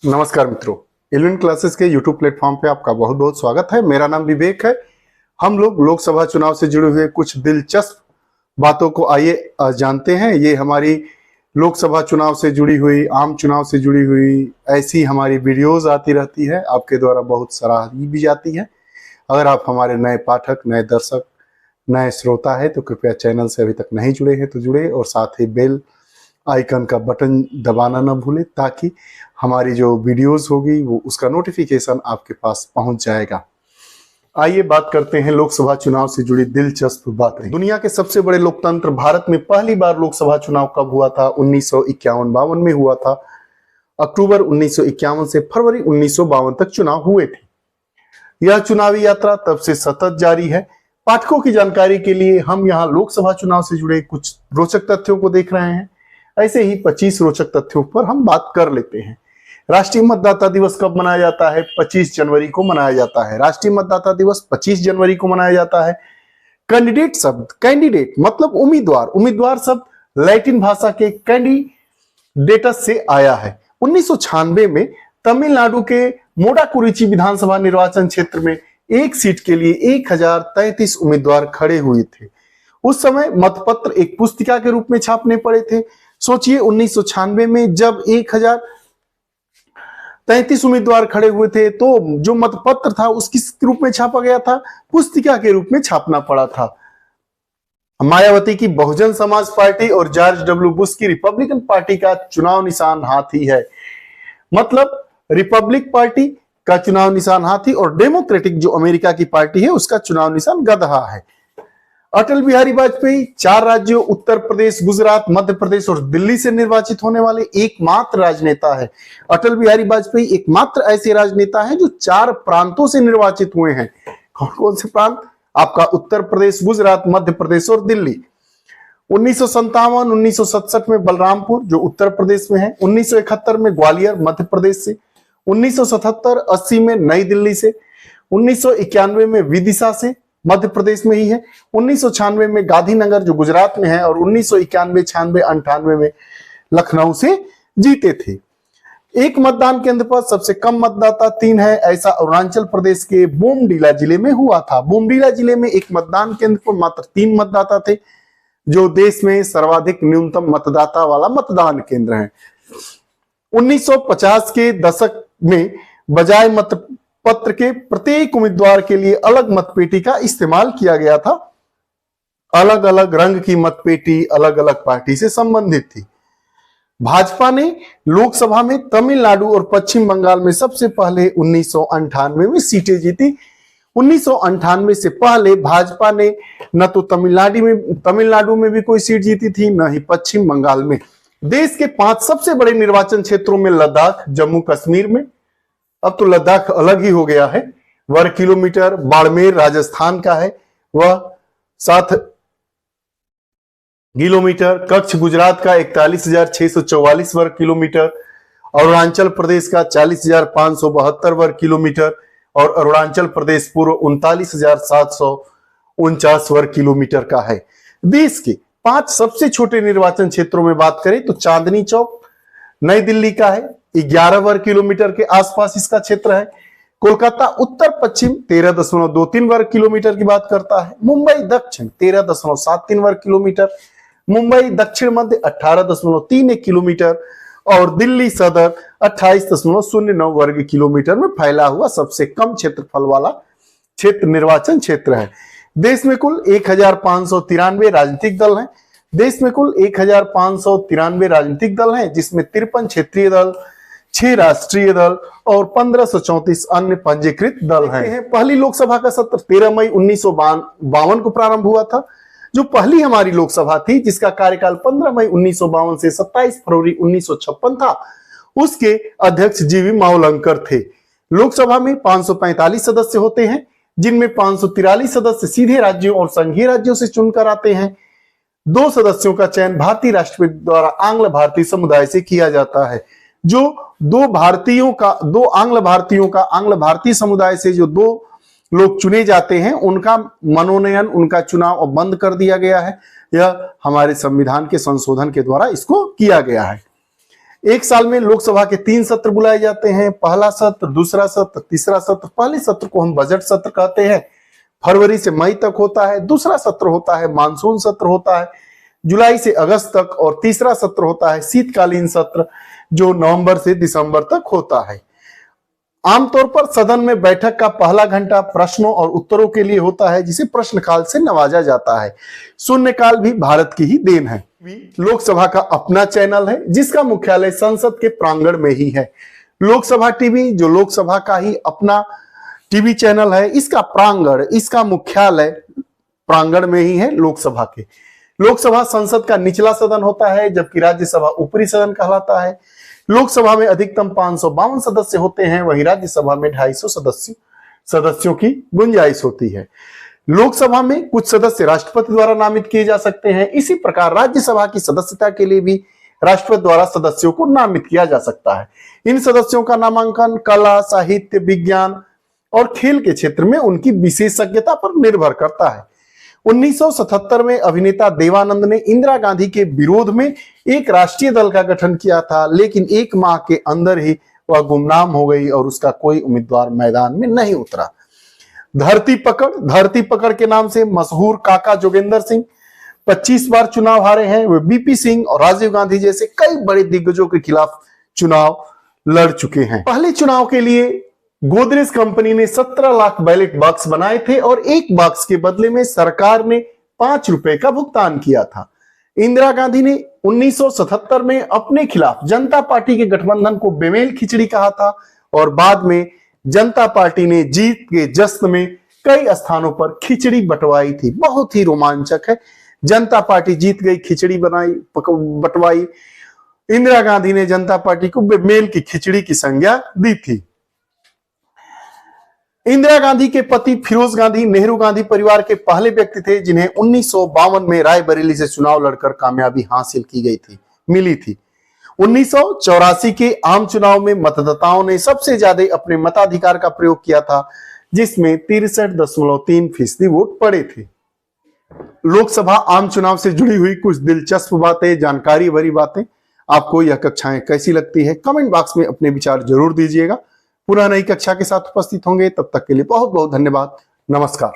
नमस्कार मित्रों, 11 क्लासेस के यूट्यूब प्लेटफॉर्म पे आपका बहुत बहुत स्वागत है। मेरा नाम विवेक है। हम लोग लोकसभा चुनाव से जुड़े हुए कुछ दिलचस्प बातों को आइए जानते हैं। ये हमारी लोकसभा चुनाव से जुड़ी हुई, आम चुनाव से जुड़ी हुई ऐसी हमारी वीडियोस आती रहती है, आपके द्वारा बहुत सराही भी जाती है। अगर आप हमारे नए पाठक, नए दर्शक, नए श्रोता है तो कृपया चैनल से अभी तक नहीं जुड़े हैं तो जुड़े और साथ ही बेल आइकन का बटन दबाना ना भूलें ताकि हमारी जो वीडियोस होगी वो उसका नोटिफिकेशन आपके पास पहुंच जाएगा। आइए बात करते हैं लोकसभा चुनाव से जुड़ी दिलचस्प बातें। दुनिया के सबसे बड़े लोकतंत्र भारत में पहली बार लोकसभा चुनाव कब हुआ था? 1951-52 में हुआ था। अक्टूबर 1951 से फरवरी 1952 तक चुनाव हुए थे। यह चुनावी यात्रा तब से सतत जारी है। पाठकों की जानकारी के लिए हम यहाँ लोकसभा चुनाव से जुड़े कुछ रोचक तथ्यों को देख रहे हैं। ऐसे ही 25 रोचक तथ्यों पर हम बात कर लेते हैं। राष्ट्रीय मतदाता दिवस कब मनाया जाता है? 25 जनवरी को मनाया जाता है। राष्ट्रीय मतदाता दिवस 25 जनवरी को मनाया जाता है। कैंडिडेट शब्द, कैंडिडेट मतलब उम्मीदवार, उम्मीदवार शब्द लैटिन भाषा के कैंडिडेटस से आया है। 1996 में तमिलनाडु के मोडाकुरिची विधानसभा निर्वाचन क्षेत्र में एक सीट के लिए 1033 उम्मीदवार खड़े हुए थे। उस समय मतपत्र एक पुस्तिका के रूप में छापने पड़े थे। सोचिए 1996 में जब 1033 उम्मीदवार खड़े हुए थे तो जो मतपत्र था उसकी रूप में छापा गया था, पुस्तिका के रूप में छापना पड़ा था। मायावती की बहुजन समाज पार्टी और जॉर्ज डब्ल्यू बुश की रिपब्लिकन पार्टी का चुनाव निशान हाथी है। मतलब रिपब्लिक पार्टी का चुनाव निशान हाथी और डेमोक्रेटिक जो अमेरिका की पार्टी है उसका चुनाव निशान गधा है। अटल बिहारी वाजपेयी 4 राज्यों उत्तर प्रदेश, गुजरात, मध्य प्रदेश और दिल्ली से निर्वाचित होने वाले एकमात्र राजनेता है। अटल बिहारी वाजपेयी एकमात्र ऐसे राजनेता हैं जो 4 प्रांतों से निर्वाचित हुए हैं। कौन कौन से प्रांत? आपका उत्तर प्रदेश, गुजरात, मध्य प्रदेश और दिल्ली। 1957-1967 में बलरामपुर जो उत्तर प्रदेश में है, 1971 में ग्वालियर मध्य प्रदेश से, 1977-80 में नई दिल्ली से, 1991 में विदिशा से मध्य प्रदेश में ही है, 1996 में गांधीनगर जो गुजरात में है और 1991, 96, 98 में लखनऊ से जीते थे। एक मतदान केंद्र पर सबसे कम मतदाता 3 है, ऐसा अरुणाचल प्रदेश के बोमडीला जिले में हुआ था। बोमडीला जिले में एक मतदान केंद्र पर मात्र 3 मतदाता थे, जो देश में सर्वाधिक न्यूनतम मतदाता वाला मतदान केंद्र है। 1950 के दशक में बजाय मतपत्र के प्रत्येक उम्मीदवार के लिए अलग मतपेटी का इस्तेमाल किया गया था। अलग अलग रंग की मतपेटी अलग अलग पार्टी से संबंधित थी। भाजपा ने लोकसभा में तमिलनाडु और पश्चिम बंगाल में सबसे पहले 1998 में सीटें जीती। 1998 से पहले भाजपा ने न तो तमिलनाडु में भी कोई सीट जीती थी, न ही पश्चिम बंगाल में। देश के 5 सबसे बड़े निर्वाचन क्षेत्रों में लद्दाख, जम्मू कश्मीर में, अब तो लद्दाख अलग ही हो गया है, वर्ग किलोमीटर, बाड़मेर राजस्थान का है वह 7 किलोमीटर, कच्छ गुजरात का 41,644 वर्ग किलोमीटर, अरुणाचल प्रदेश का 40,572 वर्ग किलोमीटर और अरुणाचल प्रदेश पूर्व 39,749 वर्ग किलोमीटर का है। देश के 5 सबसे छोटे निर्वाचन क्षेत्रों में बात करें तो चांदनी चौक नई दिल्ली का है, 11 वर्ग किलोमीटर के आसपास इसका क्षेत्र है। कोलकाता उत्तर पश्चिम 13.23 वर्ग किलोमीटर की बात करता है। मुंबई दक्षिण 13.73 वर्ग किलोमीटर, मुंबई दक्षिण मध्य 18.31 किलोमीटर और दिल्ली सदर 28.09 वर्ग किलोमीटर में फैला हुआ सबसे कम क्षेत्रफल वाला क्षेत्र निर्वाचन क्षेत्र है। देश में कुल 1593 राजनीतिक दल हैं। देश में कुल 1593 राजनीतिक दल हैं, जिसमें 53 क्षेत्रीय दल, 6 राष्ट्रीय दल और 1534 अन्य पंजीकृत दल हैं। पहली लोकसभा का सत्र 13 मई 1952 को प्रारंभ हुआ था, जो पहली हमारी लोकसभा थी, जिसका कार्यकाल 15 मई 1952 से 27 फरवरी 1956 था। उसके अध्यक्ष जीवी मावलंकर थे। लोकसभा में 545 सदस्य होते हैं, जिनमें 543 सदस्य सीधे राज्यों और संघीय राज्यों से चुनकर आते हैं। 2 सदस्यों का चयन भारतीय राष्ट्रपति द्वारा आंग्ल भारतीय समुदाय से किया जाता है। जो 2 आंग्ल भारतीयों का आंग्ल भारतीय समुदाय से जो 2 लोग चुने जाते हैं, उनका मनोनयन, उनका चुनाव अब बंद कर दिया गया है। यह हमारे संविधान के संशोधन के द्वारा इसको किया गया है। एक साल में लोकसभा के 3 सत्र बुलाए जाते हैं। पहला सत्र, दूसरा सत्र, तीसरा सत्र। पहले सत्र को हम बजट सत्र कहते हैं, फरवरी से मई तक होता है। दूसरा सत्र होता है मानसून सत्र होता है, जुलाई से अगस्त तक। और तीसरा सत्र होता है शीतकालीन सत्र, जो नवंबर से दिसंबर तक होता है। आमतौर पर सदन में बैठक का पहला घंटा प्रश्नों और उत्तरों के लिए होता है, जिसे प्रश्नकाल से नवाजा जाता है। शून्यकाल भी भारत की ही देन है। लोकसभा का अपना चैनल है, जिसका मुख्यालय संसद के प्रांगण में ही है। लोकसभा टीवी, जो लोकसभा का ही अपना टीवी चैनल है, इसका प्रांगण, इसका मुख्यालय प्रांगण में ही है लोकसभा के। लोकसभा संसद का निचला सदन होता है, जबकि राज्यसभा ऊपरी सदन कहलाता है। लोकसभा में अधिकतम 552 सदस्य होते हैं, वहीं राज्यसभा में 250 सदस्यों की गुंजाइश होती है। लोकसभा में कुछ सदस्य राष्ट्रपति द्वारा नामित किए जा सकते हैं। इसी प्रकार राज्यसभा की सदस्यता के लिए भी राष्ट्रपति द्वारा सदस्यों को नामित किया जा सकता है। इन सदस्यों का नामांकन कला, साहित्य, विज्ञान और खेल के क्षेत्र में उनकी विशेषज्ञता पर निर्भर करता है। 1977 में अभिनेता देवानंद ने इंदिरा गांधी के विरोध में एक राष्ट्रीय दल का गठन किया था, लेकिन 1 माह के अंदर ही वह गुमनाम हो गई और उसका कोई उम्मीदवार मैदान में नहीं उतरा। धरती पकड़ के नाम से मशहूर काका जोगेंद्र सिंह 25 बार चुनाव हारे हैं। वे बीपी सिंह और राजीव गांधी जैसे कई बड़े दिग्गजों के खिलाफ चुनाव लड़ चुके हैं। पहले चुनाव के लिए गोदरेज कंपनी ने 17 लाख बैलेट बॉक्स बनाए थे और एक बॉक्स के बदले में सरकार ने 5 रुपए का भुगतान किया था। इंदिरा गांधी ने 1977 में अपने खिलाफ जनता पार्टी के गठबंधन को बेमेल खिचड़ी कहा था और बाद में जनता पार्टी ने जीत के जश्न में कई स्थानों पर खिचड़ी बंटवाई थी। बहुत ही रोमांचक है। जनता पार्टी जीत गई, खिचड़ी बंटवाई। इंदिरा गांधी ने जनता पार्टी को बेमेल की खिचड़ी की संज्ञा दी थी। इंदिरा गांधी के पति फिरोज गांधी नेहरू गांधी परिवार के पहले व्यक्ति थे, जिन्हें 1952 में रायबरेली से चुनाव लड़कर कामयाबी हासिल की गई थी, मिली थी। 1984 के आम चुनाव में मतदाताओं ने सबसे ज्यादा अपने मताधिकार का प्रयोग किया था, जिसमें 63.3% वोट पड़े थे। लोकसभा आम चुनाव से जुड़ी हुई कुछ दिलचस्प बातें, जानकारी भरी बातें आपको यह कक्षाएं कैसी लगती है, कमेंट बॉक्स में अपने विचार जरूर दीजिएगा। पुनः नई कक्षा के साथ उपस्थित होंगे, तब तक के लिए बहुत बहुत धन्यवाद। नमस्कार।